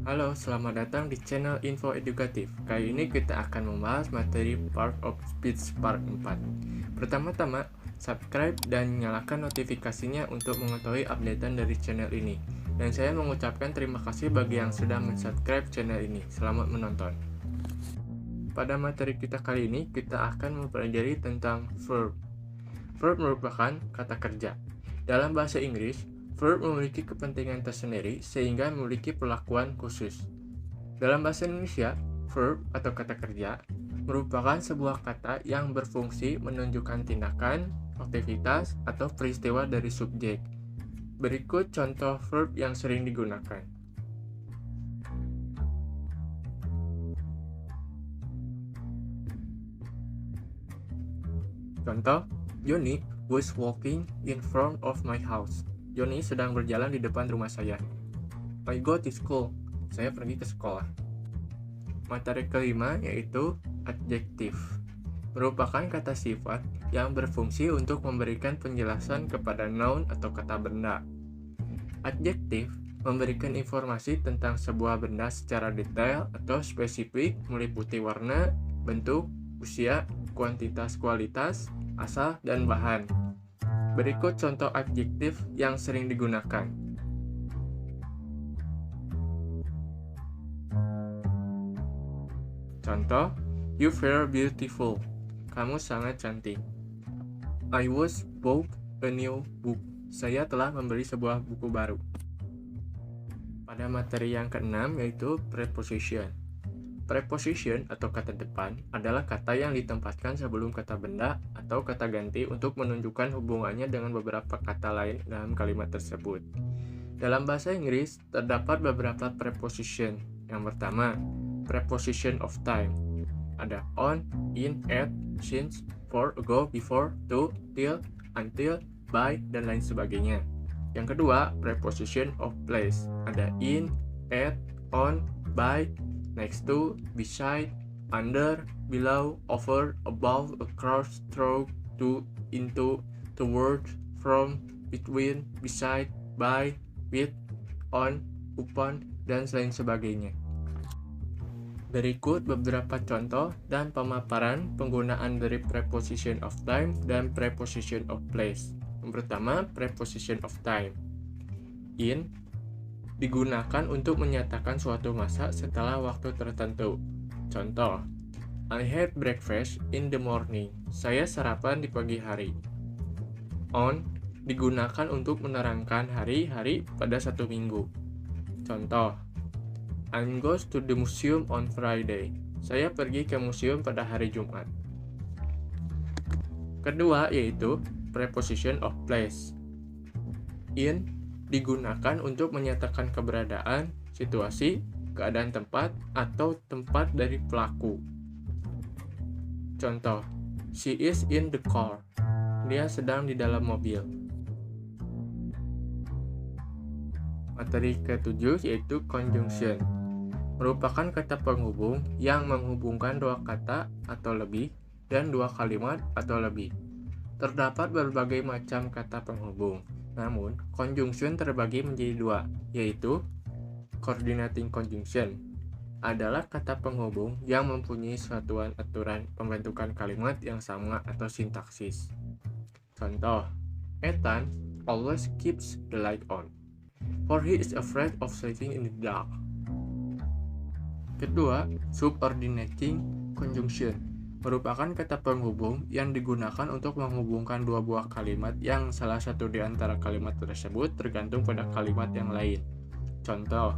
Halo, selamat datang di channel Info Edukatif. Kali ini kita akan membahas materi Part of Speech Part 4. Pertama-tama, subscribe dan nyalakan notifikasinya untuk mengetahui updatean dari channel ini. Dan saya mengucapkan terima kasih bagi yang sudah mensubscribe channel ini. Selamat menonton. Pada materi kita kali ini, kita akan mempelajari tentang verb. Verb merupakan kata kerja. Dalam bahasa Inggris, verb memiliki kepentingan tersendiri sehingga memiliki perlakuan khusus. Dalam bahasa Indonesia, verb atau kata kerja merupakan sebuah kata yang berfungsi menunjukkan tindakan, aktivitas, atau peristiwa dari subjek. Berikut contoh verb yang sering digunakan. Contoh, Johnny was walking in front of my house. Johnny sedang berjalan di depan rumah saya. I go to school. Saya pergi ke sekolah. Materi kelima yaitu adjektif. Merupakan kata sifat yang berfungsi untuk memberikan penjelasan kepada noun atau kata benda. Adjektif memberikan informasi tentang sebuah benda secara detail atau spesifik meliputi warna, bentuk, usia, kuantitas kualitas, asal, dan bahan. Berikut contoh adjektif yang sering digunakan. Contoh, you very beautiful. Kamu sangat cantik. I was bought a new book. Saya telah membeli sebuah buku baru. Pada materi yang keenam yaitu preposition. Preposition atau kata depan adalah kata yang ditempatkan sebelum kata benda atau kata ganti untuk menunjukkan hubungannya dengan beberapa kata lain dalam kalimat tersebut. Dalam bahasa Inggris, terdapat beberapa preposition. Yang pertama, preposition of time. Ada on, in, at, since, for, ago, before, to, till, until, by, dan lain sebagainya. Yang kedua, preposition of place. Ada in, at, on, by, next to, beside, under, below, over, above, across, through, to, into, toward, from, between, beside, by, with, on, upon, dan lain sebagainya. Berikut beberapa contoh dan pemaparan penggunaan dari preposition of time dan preposition of place. Yang pertama, preposition of time. In digunakan untuk menyatakan suatu masa setelah waktu tertentu. Contoh, I had breakfast in the morning. Saya sarapan di pagi hari. On digunakan untuk menerangkan hari-hari pada satu minggu. Contoh, I'm goes to the museum on Friday. Saya pergi ke museum pada hari Jumat. Kedua yaitu preposition of place. In digunakan untuk menyatakan keberadaan, situasi, keadaan tempat, atau tempat dari pelaku. Contoh, she is in the car. Dia sedang di dalam mobil. Materi ketujuh yaitu conjunction. Merupakan kata penghubung yang menghubungkan dua kata atau lebih dan dua kalimat atau lebih. Terdapat berbagai macam kata penghubung, namun conjunction terbagi menjadi dua, yaitu coordinating conjunction adalah kata penghubung yang mempunyai satuan aturan pembentukan kalimat yang sama atau sintaksis. Contoh, Ethan always keeps the light on, for he is afraid of sleeping in the dark. Kedua, subordinating conjunction merupakan kata penghubung yang digunakan untuk menghubungkan dua buah kalimat yang salah satu di antara kalimat tersebut tergantung pada kalimat yang lain. Contoh,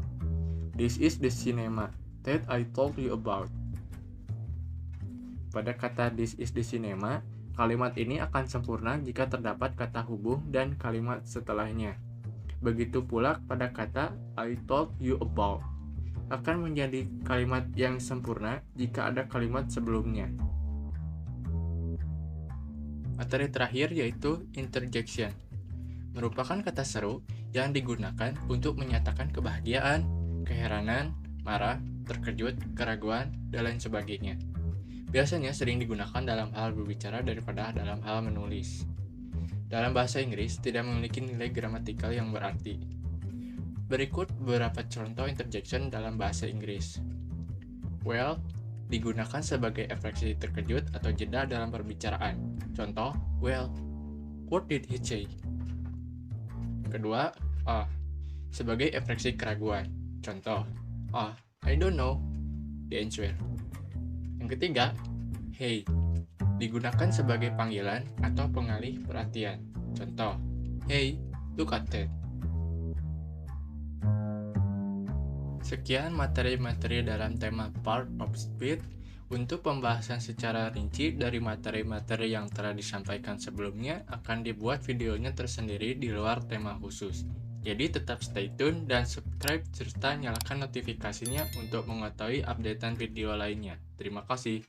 this is the cinema that I told you about. Pada kata this is the cinema, kalimat ini akan sempurna jika terdapat kata hubung dan kalimat setelahnya. Begitu pula pada kata I told you about. Akan menjadi kalimat yang sempurna jika ada kalimat sebelumnya. Materi terakhir yaitu interjection. Merupakan kata seru yang digunakan untuk menyatakan kebahagiaan, keheranan, marah, terkejut, keraguan, dan lain sebagainya. Biasanya sering digunakan dalam hal berbicara daripada dalam hal menulis. Dalam bahasa Inggris tidak memiliki nilai gramatikal yang berarti. Berikut beberapa contoh interjection dalam bahasa Inggris. Well, digunakan sebagai ekspresi terkejut atau jeda dalam perbicaraan. Contoh, well, what did he say? Kedua, sebagai ekspresi keraguan. Contoh, I don't know the answer. Yang ketiga, hey, digunakan sebagai panggilan atau pengalih perhatian. Contoh, hey, look at that. Sekian materi-materi dalam tema Part of Speech. Untuk pembahasan secara rinci dari materi-materi yang telah disampaikan sebelumnya akan dibuat videonya tersendiri di luar tema khusus. Jadi tetap stay tune dan subscribe serta nyalakan notifikasinya untuk mengetahui updatean video lainnya. Terima kasih.